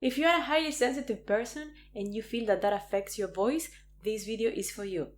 If you are a highly sensitive person and you feel that affects your voice, this video is for you.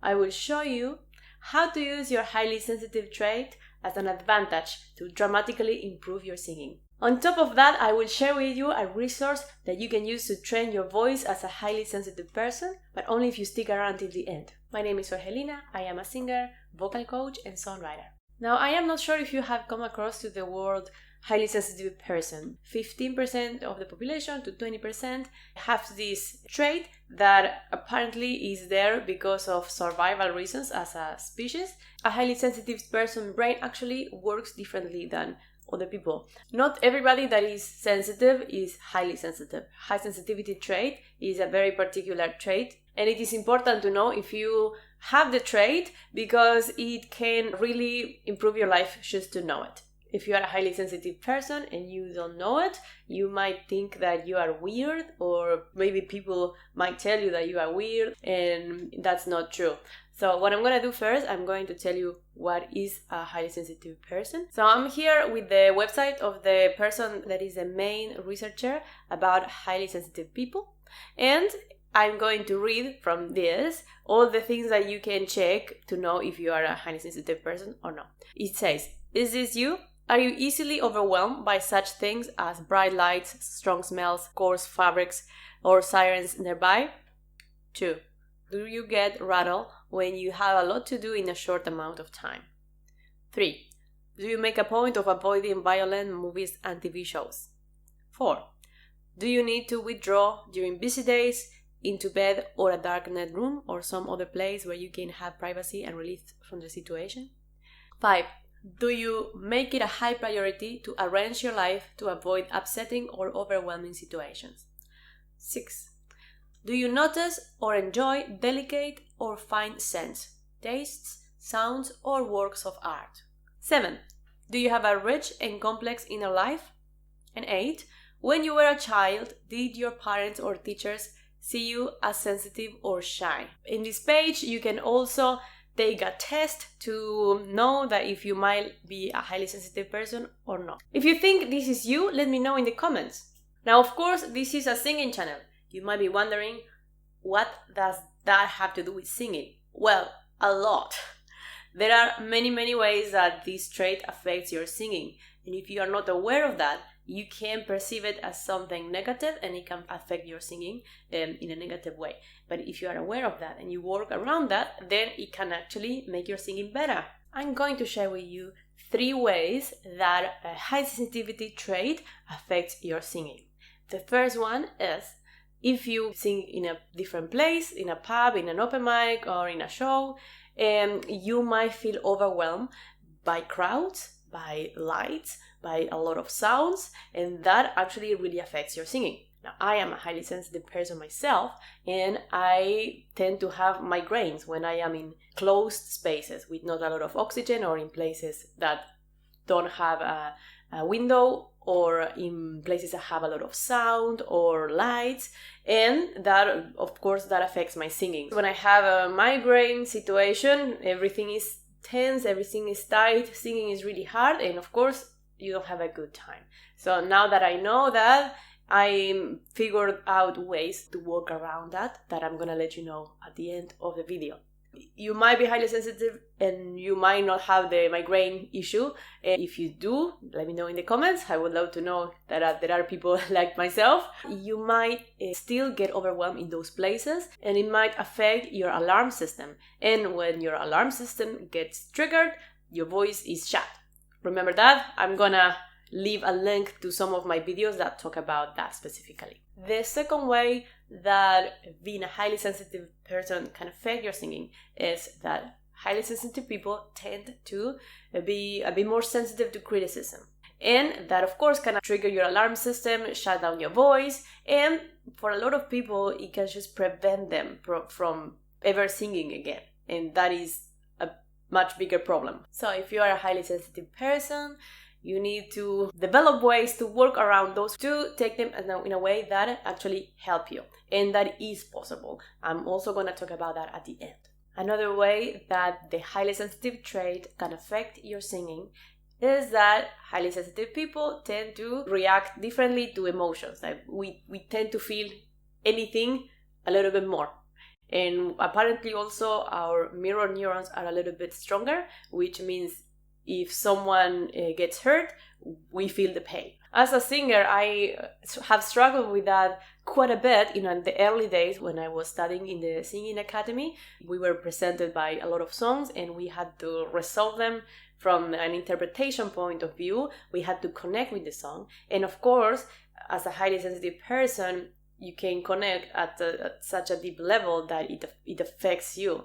I will show you how to use your highly sensitive trait as an advantage to dramatically improve your singing. On top of that, I will share with you a resource that you can use to train your voice as a highly sensitive person, but only if you stick around till the end. My name is Jorgelina, I am a singer, vocal coach and songwriter. Now, I am not sure if you have come across to the word highly sensitive person. 15% of the population to 20% have this trait that apparently is there because of survival reasons as a species. A highly sensitive person's brain actually works differently than other people. Not everybody that is sensitive is highly sensitive. High sensitivity trait is a very particular trait, and it is important to know if you have the trait because it can really improve your life just to know it. If you are a highly sensitive person and you don't know it, you might think that you are weird, or maybe people might tell you that you are weird, and that's not true. So what I'm going to do first, I'm going to tell you what is a highly sensitive person. So I'm here with the website of the person that is the main researcher about highly sensitive people, and I'm going to read from this all the things that you can check to know if you are a highly sensitive person or not. It says, is this you? Are you easily overwhelmed by such things as bright lights, strong smells, coarse fabrics, or sirens nearby? 2. Do you get rattled when you have a lot to do in a short amount of time? 3. Do you make a point of avoiding violent movies and TV shows? 4. Do you need to withdraw during busy days into bed or a darkened room or some other place where you can have privacy and relief from the situation? 5. Do you make it a high priority to arrange your life to avoid upsetting or overwhelming situations? 6. Do you notice or enjoy delicate or fine scents, tastes, sounds, or works of art? 7. Do you have a rich and complex inner life? And 8. When you were a child, did your parents or teachers see you as sensitive or shy? In this page, you can also take a test to know that if you might be a highly sensitive person or not. If you think this is you, let me know in the comments. Now, of course, this is a singing channel. You might be wondering, what does that have to do with singing? Well, a lot. There are many ways that this trait affects your singing. And if you are not aware of that, you can perceive it as something negative and it can affect your singing in a negative way. But if you are aware of that and you work around that, then it can actually make your singing better. I'm going to share with you 3 ways that a high sensitivity trait affects your singing. The first one is if you sing in a different place, in a pub, in an open mic, or in a show, you might feel overwhelmed by crowds, by lights, by a lot of sounds, and that actually really affects your singing. Now, I am a highly sensitive person myself, and I tend to have migraines when I am in closed spaces with not a lot of oxygen, or in places that don't have a window, or in places that have a lot of sound or lights, and that, of course, that affects my singing. When I have a migraine situation, everything is tense, everything is tight, singing is really hard, and of course, you don't have a good time. So now that I know that, I figured out ways to work around that I'm gonna let you know at the end of the video. You might be highly sensitive and you might not have the migraine issue. And if you do, let me know in the comments. I would love to know that there are people like myself. You might still get overwhelmed in those places, and it might affect your alarm system. And when your alarm system gets triggered, your voice is shut. Remember that? I'm gonna leave a link to some of my videos that talk about that specifically. The second way that being a highly sensitive person can affect your singing is that highly sensitive people tend to be a bit more sensitive to criticism. And that, of course, can trigger your alarm system, shut down your voice, and for a lot of people, it can just prevent them from ever singing again. And that is a much bigger problem. So if you are a highly sensitive person, you need to develop ways to work around those, to take them in a way that actually help you. And that is possible. I'm also going to talk about that at the end. Another way that the highly sensitive trait can affect your singing is that highly sensitive people tend to react differently to emotions. Like we tend to feel anything a little bit more. And apparently also our mirror neurons are a little bit stronger, which means if someone gets hurt, we feel the pain. As a singer, I have struggled with that quite a bit. In the early days when I was studying in the singing academy, we were presented by a lot of songs and we had to resolve them from an interpretation point of view. We had to connect with the song. And of course, as a highly sensitive person, you can connect at such a deep level that it affects you.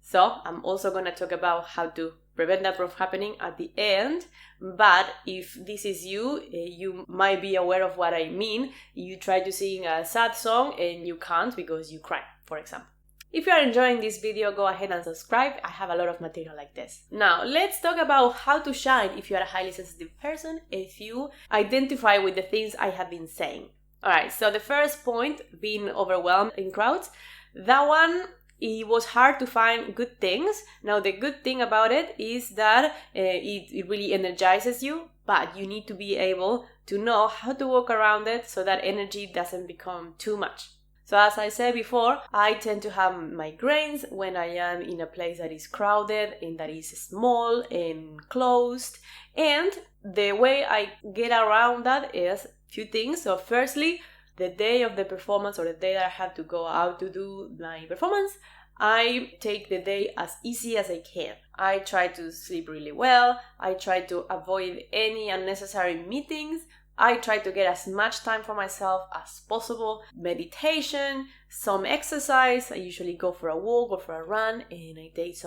So I'm also going to talk about how to prevent that from happening at the end. But if this is you, you might be aware of what I mean. You try to sing a sad song and you can't because you cry, for example. If you are enjoying this video, go ahead and subscribe. I have a lot of material like this. Now, let's talk about how to shine if you are a highly sensitive person, if you identify with the things I have been saying. Alright, so the first point, being overwhelmed in crowds, that one, it was hard to find good things. Now, the good thing about it is that it really energizes you, but you need to be able to know how to walk around it so that energy doesn't become too much. So as I said before, I tend to have migraines when I am in a place that is crowded and that is small and closed. And the way I get around that is few things. So firstly, the day of the performance or the day that I have to go out to do my performance, I take the day as easy as I can. I try to sleep really well. I try to avoid any unnecessary meetings. I try to get as much time for myself as possible. Meditation, some exercise. I usually go for a walk or for a run and I take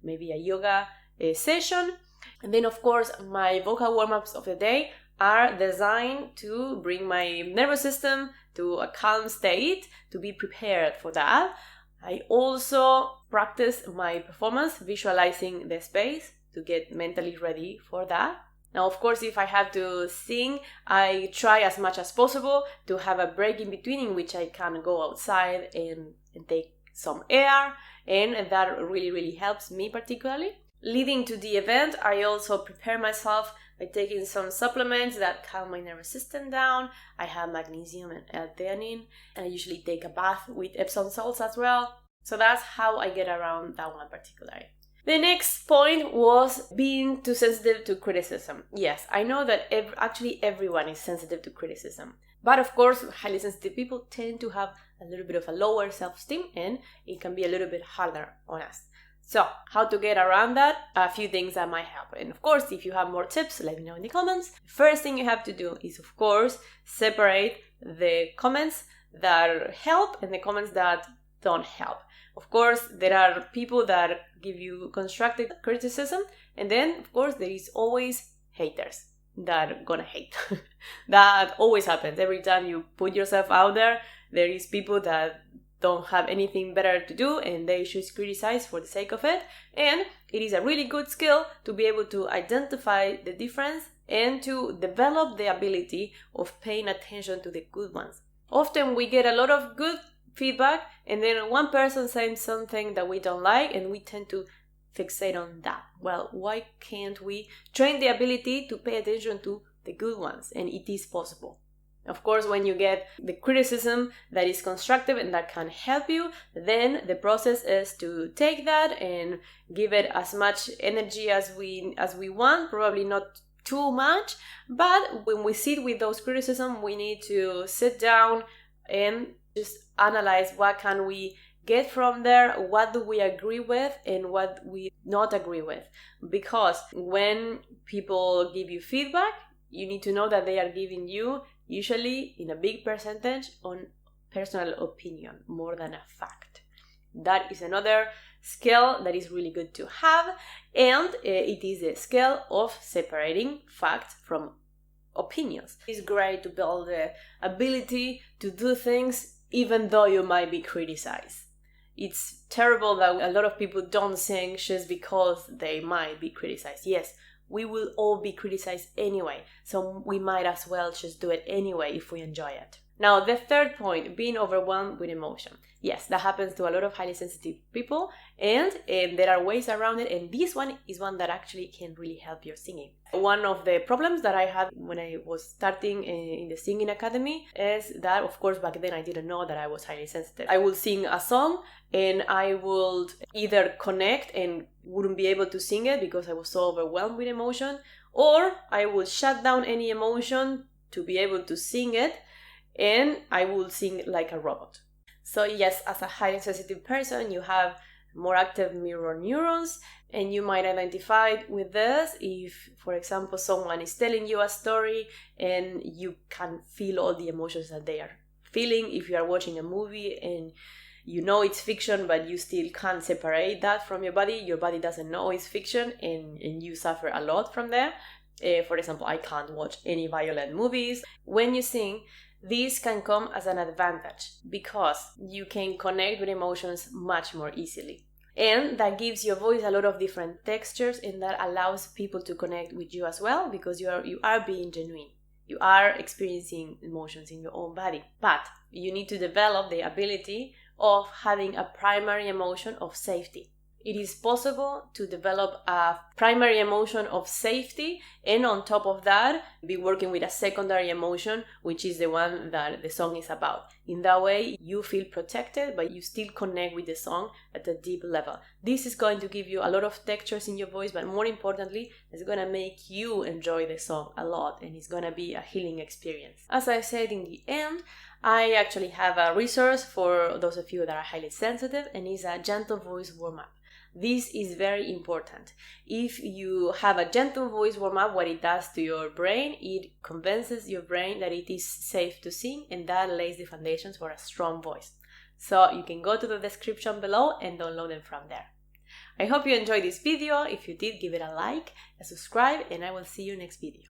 maybe a yoga session. And then of course my vocal warm-ups of the day are designed to bring my nervous system to a calm state, to be prepared for that. I also practice my performance, visualizing the space to get mentally ready for that. Now, of course, if I have to sing, I try as much as possible to have a break in between in which I can go outside and take some air, and that really, really helps me particularly. Leading to the event, I also prepare myself by taking some supplements that calm my nervous system down. I have magnesium and L-theanine, and I usually take a bath with Epsom salts as well. So that's how I get around that one particularly. The next point was being too sensitive to criticism. Yes, I know that actually everyone is sensitive to criticism. But of course, highly sensitive people tend to have a little bit of a lower self-esteem and it can be a little bit harder on us. So, how to get around that? A few things that might help. And of course, if you have more tips, let me know in the comments. The first thing you have to do is, of course, separate the comments that help and the comments that don't help. Of course, there are people that give you constructive criticism, and then, of course, there is always haters that are gonna hate. That always happens. Every time you put yourself out there, there is people that don't have anything better to do and they just criticize for the sake of it. And it is a really good skill to be able to identify the difference and to develop the ability of paying attention to the good ones. Often we get a lot of good feedback and then one person says something that we don't like and we tend to fixate on that. Well, why can't we train the ability to pay attention to the good ones? And it is possible. Of course, when you get the criticism that is constructive and that can help you, then the process is to take that and give it as much energy as we want, probably not too much, but when we sit with those criticisms, we need to sit down and just analyze what can we get from there, what do we agree with and what we not agree with. Because when people give you feedback, you need to know that they are giving you usually in a big percentage on personal opinion more than a fact. That is another skill that is really good to have, and it is the skill of separating facts from opinions. It's great to build the ability to do things even though you might be criticized. It's terrible that a lot of people don't sing just because they might be criticized. Yes, we will all be criticized anyway, so we might as well just do it anyway if we enjoy it. Now, the third point, being overwhelmed with emotion. Yes, that happens to a lot of highly sensitive people, and there are ways around it, and this one is one that actually can really help your singing. One of the problems that I had when I was starting in the singing academy is that, of course, back then I didn't know that I was highly sensitive. I would sing a song and I would either connect and wouldn't be able to sing it because I was so overwhelmed with emotion, or I would shut down any emotion to be able to sing it, and I will sing like a robot. So yes, as a highly sensitive person, you have more active mirror neurons, and you might identify with this if, for example, someone is telling you a story and you can feel all the emotions that they are feeling. If you are watching a movie and you know it's fiction, but you still can't separate that from your body doesn't know it's fiction, and you suffer a lot from that. For example, I can't watch any violent movies. When you sing, this can come as an advantage because you can connect with emotions much more easily. And that gives your voice a lot of different textures, and that allows people to connect with you as well, because you are being genuine. You are experiencing emotions in your own body. But you need to develop the ability of having a primary emotion of safety. It is possible to develop a primary emotion of safety, and on top of that, be working with a secondary emotion, which is the one that the song is about. In that way, you feel protected, but you still connect with the song at a deep level. This is going to give you a lot of textures in your voice, but more importantly, it's going to make you enjoy the song a lot, and it's going to be a healing experience. As I said in the end, I actually have a resource for those of you that are highly sensitive, and it's a gentle voice warm-up. This is very important. If you have a gentle voice warm-up, what it does to your brain, it convinces your brain that it is safe to sing, and that lays the foundations for a strong voice. So you can go to the description below and download them from there. I hope you enjoyed this video. If you did, give it a like, a subscribe, and I will see you next video.